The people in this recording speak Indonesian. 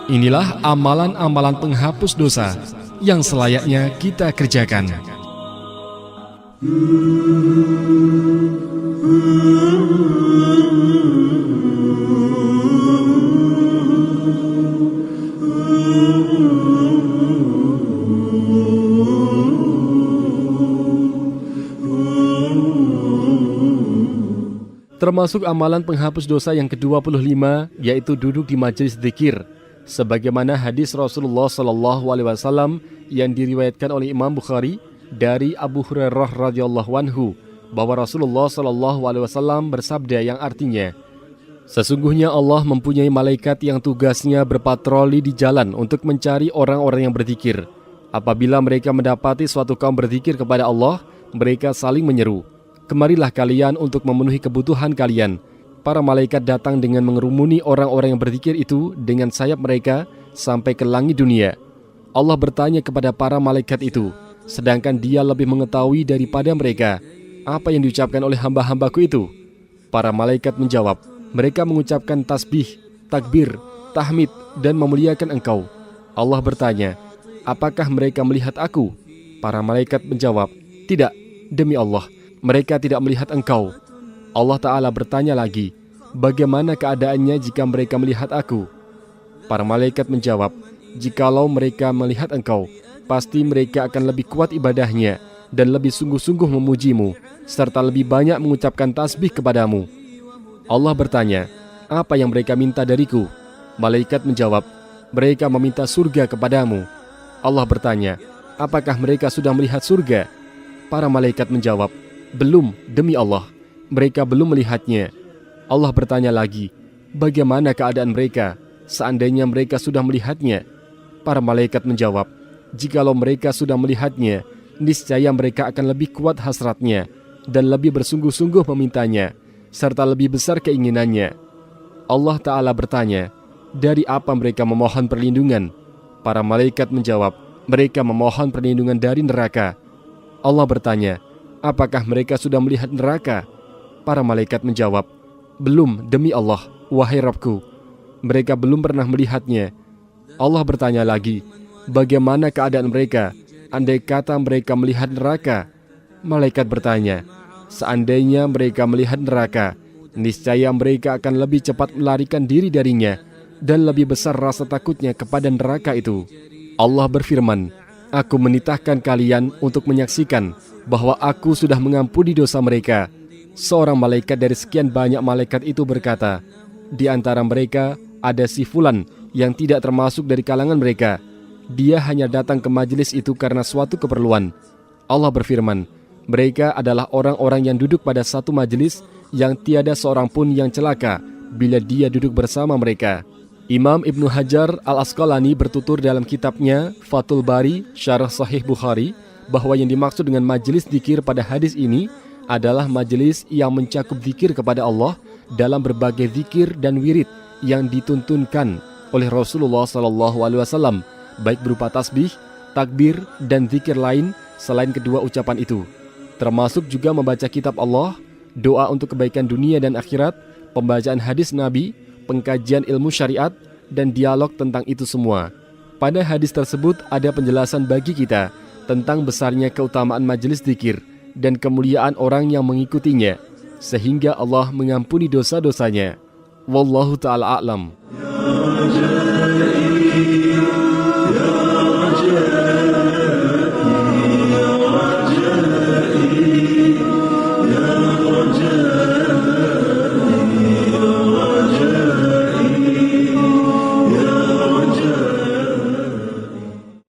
Inilah amalan-amalan penghapus dosa yang selayaknya kita kerjakan. Termasuk amalan penghapus dosa yang ke-25, yaitu duduk di majelis zikir, sebagaimana hadis Rasulullah SAW yang diriwayatkan oleh Imam Bukhari dari Abu Hurairah radhiyallahu anhu, bahwa Rasulullah SAW bersabda yang artinya, sesungguhnya Allah mempunyai malaikat yang tugasnya berpatroli di jalan untuk mencari orang-orang yang berzikir. Apabila mereka mendapati suatu kaum berzikir kepada Allah, mereka saling menyeru, kemarilah kalian untuk memenuhi kebutuhan kalian. Para malaikat datang dengan mengerumuni orang-orang yang berzikir itu dengan sayap mereka sampai ke langit dunia. Allah bertanya kepada para malaikat itu, sedangkan Dia lebih mengetahui daripada mereka apa yang diucapkan oleh hamba-hambaku itu. Para malaikat menjawab, mereka mengucapkan tasbih, takbir, tahmid, dan memuliakan Engkau. Allah bertanya, apakah mereka melihat aku? Para malaikat menjawab, tidak, demi Allah, mereka tidak melihat Engkau. Allah Ta'ala bertanya lagi, bagaimana keadaannya jika mereka melihat aku? Para malaikat menjawab, jikalau mereka melihat Engkau, pasti mereka akan lebih kuat ibadahnya dan lebih sungguh-sungguh memujimu, serta lebih banyak mengucapkan tasbih kepadamu. Allah bertanya, apa yang mereka minta dariku? Malaikat menjawab, mereka meminta surga kepadamu. Allah bertanya, apakah mereka sudah melihat surga? Para malaikat menjawab, belum, demi Allah, mereka belum melihatnya. Allah bertanya lagi, bagaimana keadaan mereka seandainya mereka sudah melihatnya? Para malaikat menjawab, jikalau mereka sudah melihatnya, niscaya mereka akan lebih kuat hasratnya dan lebih bersungguh-sungguh memintanya, serta lebih besar keinginannya. Allah Ta'ala bertanya, dari apa mereka memohon perlindungan? Para malaikat menjawab, mereka memohon perlindungan dari neraka. Allah bertanya, apakah mereka sudah melihat neraka? Para malaikat menjawab, belum, demi Allah, wahai Rabbku, mereka belum pernah melihatnya. Allah bertanya lagi, bagaimana keadaan mereka andai kata mereka melihat neraka? Malaikat bertanya, seandainya mereka melihat neraka, niscaya mereka akan lebih cepat melarikan diri darinya dan lebih besar rasa takutnya kepada neraka itu. Allah berfirman, aku menitahkan kalian untuk menyaksikan bahwa aku sudah mengampuni dosa mereka. Seorang malaikat dari sekian banyak malaikat itu berkata, di antara mereka ada si fulan yang tidak termasuk dari kalangan mereka. Dia hanya datang ke majelis itu karena suatu keperluan. Allah berfirman, mereka adalah orang-orang yang duduk pada satu majelis yang tiada seorang pun yang celaka bila dia duduk bersama mereka. Imam Ibnu Hajar Al-Asqalani bertutur dalam kitabnya Fathul Bari Syarah Sahih Bukhari bahwa yang dimaksud dengan majelis zikir pada hadis ini adalah majelis yang mencakup zikir kepada Allah dalam berbagai zikir dan wirid yang dituntunkan oleh Rasulullah SAW, baik berupa tasbih, takbir, dan zikir lain selain kedua ucapan itu, termasuk juga membaca kitab Allah, doa untuk kebaikan dunia dan akhirat, pembacaan hadis Nabi, pengkajian ilmu syariat, dan dialog tentang itu semua. Pada hadis tersebut ada penjelasan bagi kita tentang besarnya keutamaan majelis zikir dan kemuliaan orang yang mengikutinya, sehingga Allah mengampuni dosa-dosanya. Wallahu ta'ala a'lam.